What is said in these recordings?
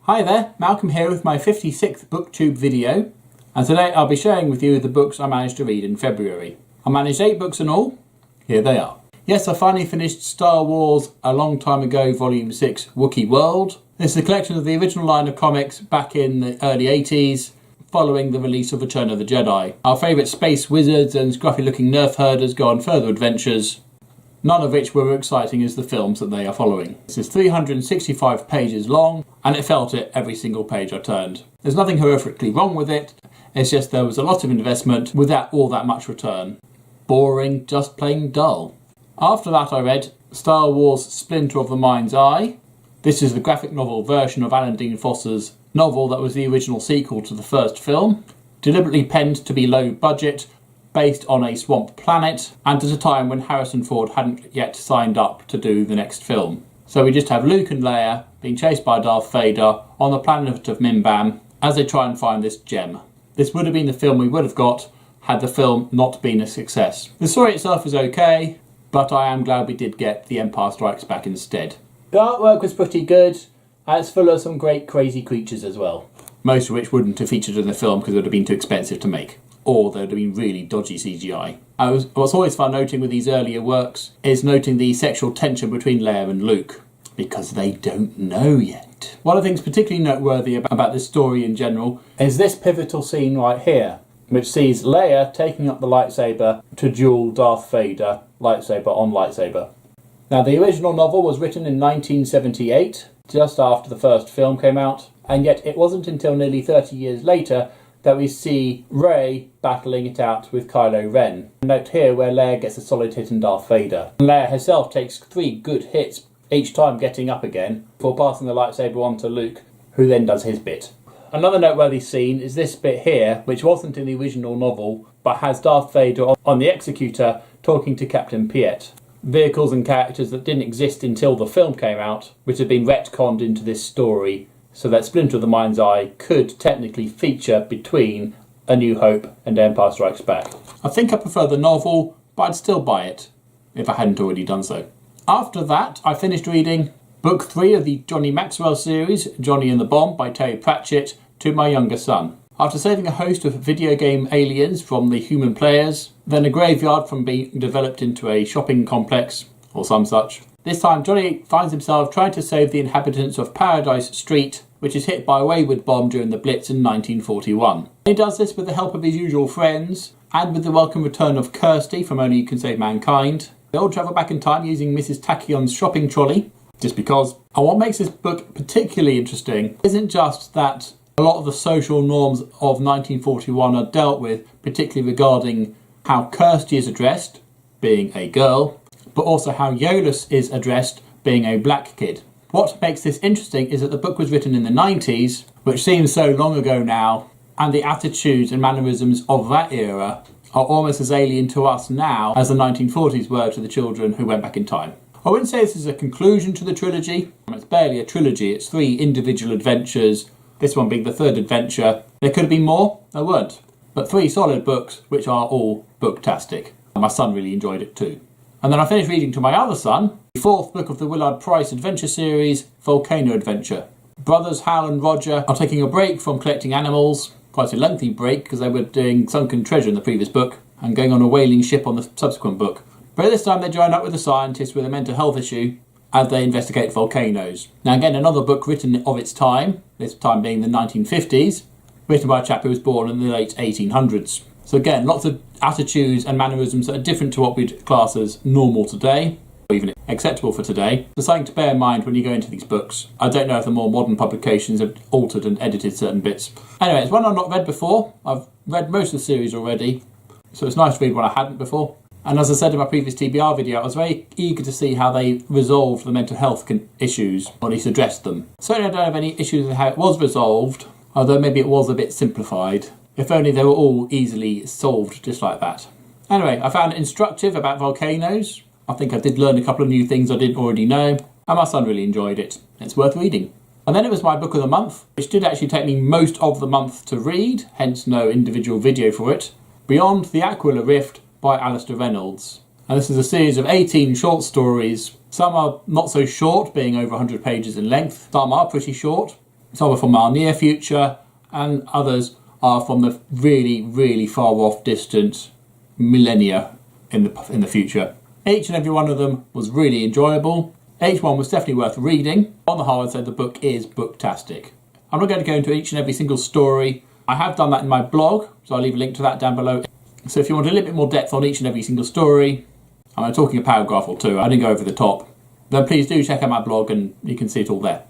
Hi there, Malcolm here with my 56th Booktube video, and today I'll be sharing with you the books I managed to read in February. I managed 8 books in all. Here they are. Yes, I finally finished Star Wars A Long Time Ago Volume 6 Wookiee World. This is a collection of the original line of comics back in the early 80s, following the release of Return of the Jedi. Our favourite space wizards and scruffy looking nerf herders go on further adventures, none of which were exciting as the films that they are following. This is 365 pages long, and it felt it every single page I turned. There's nothing horrifically wrong with it, it's just there was a lot of investment without all that much return. Boring, just plain dull. After that I read Star Wars Splinter of the Mind's Eye. This is the graphic novel version of Alan Dean Foster's novel that was the original sequel to the first film, deliberately penned to be low budget, based on a swamp planet, and at a time when Harrison Ford hadn't yet signed up to do the next film. So we just have Luke and Leia being chased by Darth Vader on the planet of Mimbam as they try and find this gem. This would have been the film we would have got had the film not been a success. The story itself is okay, but I am glad we did get The Empire Strikes Back instead. The artwork was pretty good, and it's full of some great crazy creatures as well. Most of which wouldn't have featured in the film because it would have been too expensive to make. Or there would have been really dodgy CGI. What's always fun noting with these earlier works is noting the sexual tension between Leia and Luke, because they don't know yet. One of the things particularly noteworthy about this story in general is this pivotal scene right here, which sees Leia taking up the lightsaber to duel Darth Vader, lightsaber on lightsaber. Now, the original novel was written in 1978, just after the first film came out, and yet it wasn't until nearly 30 years later that we see Rey battling it out with Kylo Ren. Note here where Leia gets a solid hit in Darth Vader. Leia herself takes 3 good hits, each time getting up again, before passing the lightsaber on to Luke, who then does his bit. Another noteworthy scene is this bit here, which wasn't in the original novel, but has Darth Vader on the Executor talking to Captain Piet. Vehicles and characters that didn't exist until the film came out, which had been retconned into this story, so that Splinter of the Mind's Eye could technically feature between A New Hope and Empire Strikes Back. I think I prefer the novel, but I'd still buy it, if I hadn't already done so. After that, I finished reading Book 3 of the Johnny Maxwell series, Johnny and the Bomb by Terry Pratchett, to my younger son. After saving a host of video game aliens from the human players, then a graveyard from being developed into a shopping complex, or some such, this time Johnny finds himself trying to save the inhabitants of Paradise Street, which is hit by a wayward bomb during the Blitz in 1941. He does this with the help of his usual friends, and with the welcome return of Kirsty from Only You Can Save Mankind. They all travel back in time using Mrs. Tachyon's shopping trolley, just because. And what makes this book particularly interesting isn't just that a lot of the social norms of 1941 are dealt with, particularly regarding how Kirsty is addressed, being a girl, but also how Yolis is addressed, being a black kid. What makes this interesting is that the book was written in the 90s, which seems so long ago now, and the attitudes and mannerisms of that era are almost as alien to us now as the 1940s were to the children who went back in time. I wouldn't say this is a conclusion to the trilogy. It's barely a trilogy, it's 3 individual adventures, this one being the 3rd adventure. There could have been more, there weren't. But 3 solid books, which are all booktastic. My son really enjoyed it too. And then I finished reading to my other son, the 4th book of the Willard Price adventure series, Volcano Adventure. Brothers Hal and Roger are taking a break from collecting animals, quite a lengthy break because they were doing Sunken Treasure in the previous book, and going on a whaling ship on the subsequent book. But this time they join up with a scientist with a mental health issue as they investigate volcanoes. Now again, another book written of its time, this time being the 1950s, written by a chap who was born in the late 1800s. So again, lots of attitudes and mannerisms that are different to what we'd class as normal today, or even acceptable for today. So something to bear in mind when you go into these books. I don't know if the more modern publications have altered and edited certain bits. Anyway, it's one I've not read before. I've read most of the series already, so it's nice to read one I hadn't before. And as I said in my previous TBR video, I was very eager to see how they resolved the mental health issues, or at least addressed them. Certainly I don't have any issues with how it was resolved, although maybe it was a bit simplified. If only they were all easily solved just like that. Anyway, I found it instructive about volcanoes. I think I did learn a couple of new things I didn't already know, and my son really enjoyed it. It's worth reading. And then it was my book of the month, which did actually take me most of the month to read, hence no individual video for it. Beyond the Aquila Rift by Alistair Reynolds. And this is a series of 18 short stories. Some are not so short, being over 100 pages in length. Some are pretty short. Some are from our near future, and others are from the really, really far off distant millennia in the future. Each and every one of them was really enjoyable. Each one was definitely worth reading. On the whole, I'd say the book is booktastic. I'm not going to go into each and every single story. I have done that in my blog, so I'll leave a link to that down below. So if you want a little bit more depth on each and every single story, I'm talking a paragraph or two, I didn't go over the top, then please do check out my blog and you can see it all there,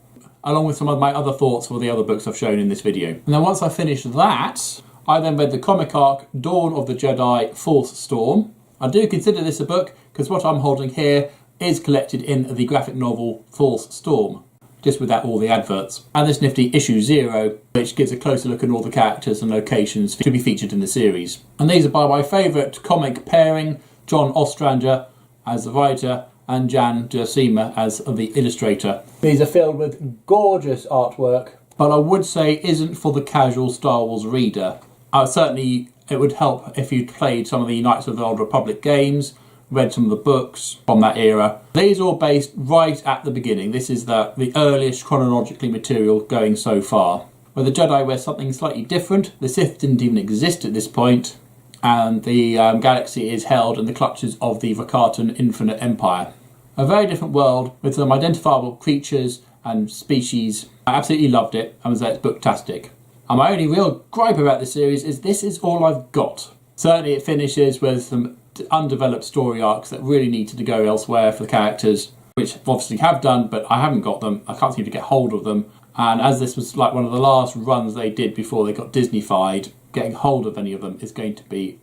along with some of my other thoughts for the other books I've shown in this video. And then once I finished that, I then read the comic arc Dawn of the Jedi False Storm. I do consider this a book because what I'm holding here is collected in the graphic novel False Storm, just without all the adverts. And this nifty issue 0, which gives a closer look at all the characters and locations to be featured in the series. And these are by my favourite comic pairing, John Ostrander as the writer and Jan Duursema as the illustrator. These are filled with gorgeous artwork, but I would say isn't for the casual Star Wars reader. Certainly it would help if you'd played some of the Knights of the Old Republic games, read some of the books from that era. These are all based right at the beginning. This is the earliest chronologically material going so far. Where the Jedi were something slightly different. The Sith didn't even exist at this point, and the galaxy is held in the clutches of the Vakatan Infinite Empire. A very different world with some identifiable creatures and species. I absolutely loved it and was like, it's booktastic. And my only real gripe about this series is this is all I've got. Certainly it finishes with some undeveloped story arcs that really needed to go elsewhere for the characters, which obviously have done, but I haven't got them. I can't seem to get hold of them. And as this was like one of the last runs they did before they got Disney-fied, getting hold of any of them is going to be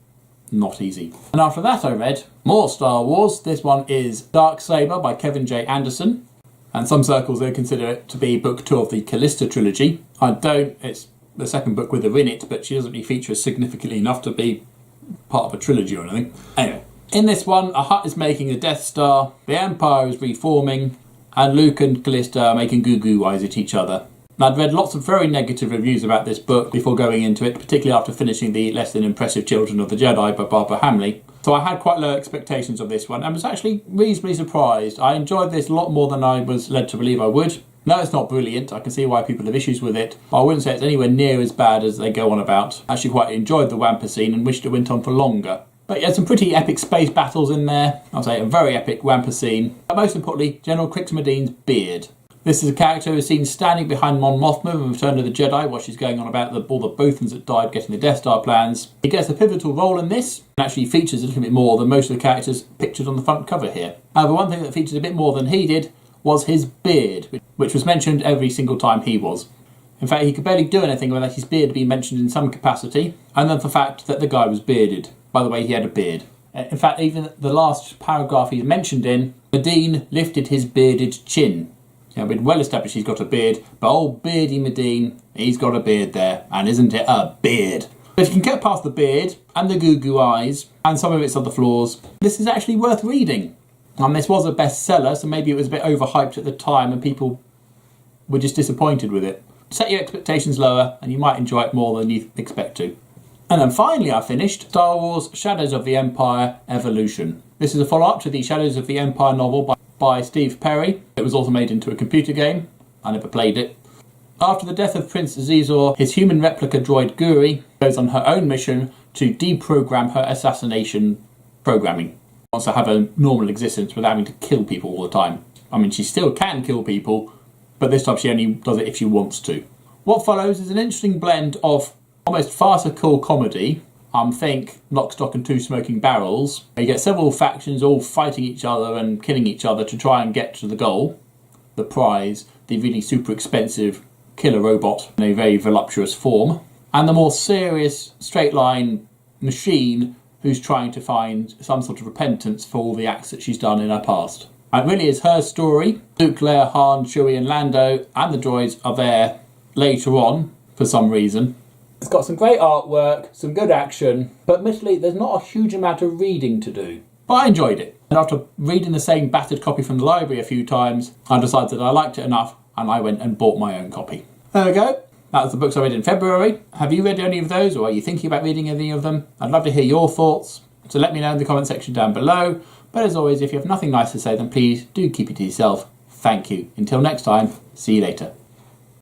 not easy. And after that I read more Star Wars. This one is Dark Saber by Kevin J. Anderson. And some circles they consider it to be book 2 of the Callista trilogy. I don't, it's the second book with her in it, but she doesn't really feature significantly enough to be part of a trilogy or anything. Anyway, in this one, a Hutt is making a Death Star, the Empire is reforming, and Luke and Callista are making goo-goo eyes at each other. And I'd read lots of very negative reviews about this book before going into it, particularly after finishing the less than impressive Children of the Jedi by Barbara Hamley. So I had quite low expectations of this one and was actually reasonably surprised. I enjoyed this a lot more than I was led to believe I would. No, it's not brilliant. I can see why people have issues with it, but I wouldn't say it's anywhere near as bad as they go on about. I actually quite enjoyed the Wampa scene and wished it went on for longer. But yeah, some pretty epic space battles in there. I'll say a very epic Wampa scene. But most importantly, General Crix Madine's beard. This is a character who is seen standing behind Mon Mothma in Return of the Jedi while she's going on about all the Bothans that died getting the Death Star plans. He gets a pivotal role in this and actually features a little bit more than most of the characters pictured on the front cover here. However, one thing that features a bit more than he did was his beard, which was mentioned every single time he was. In fact, he could barely do anything without his beard being mentioned in some capacity, and then the fact that the guy was bearded. By the way, he had a beard. In fact, even the last paragraph he's mentioned in, Madine lifted his bearded chin. Now, we'd well established he's got a beard, but old beardy Madine, he's got a beard there, and isn't it a beard? But if you can get past the beard, and the goo-goo eyes, and some of its other flaws, this is actually worth reading. And this was a bestseller, so maybe it was a bit overhyped at the time and people were just disappointed with it. Set your expectations lower and you might enjoy it more than you expect to. And then finally I finished Star Wars Shadows of the Empire Evolution. This is a follow-up to the Shadows of the Empire novel by Steve Perry. It was also made into a computer game. I never played it. After the death of Prince Zizor, his human replica droid Guri goes on her own mission to deprogram her assassination programming. Wants to have a normal existence without having to kill people all the time. I mean, she still can kill people, but this time she only does it if she wants to. What follows is an interesting blend of almost farcical comedy. Think Lock, Stock and Two Smoking Barrels. You get several factions all fighting each other and killing each other to try and get to the goal. The prize, the really super expensive killer robot in a very voluptuous form. And the more serious straight line machine who's trying to find some sort of repentance for all the acts that she's done in her past. And it really is her story. Luke, Leia, Han, Chewie and Lando and the droids are there later on for some reason. It's got some great artwork, some good action, but admittedly there's not a huge amount of reading to do. But I enjoyed it. And after reading the same battered copy from the library a few times, I decided that I liked it enough and I went and bought my own copy. There we go. That was the books I read in February. Have you read any of those, or are you thinking about reading any of them? I'd love to hear your thoughts, so let me know in the comment section down below. But as always, if you have nothing nice to say, then please do keep it to yourself. Thank you. Until next time, see you later.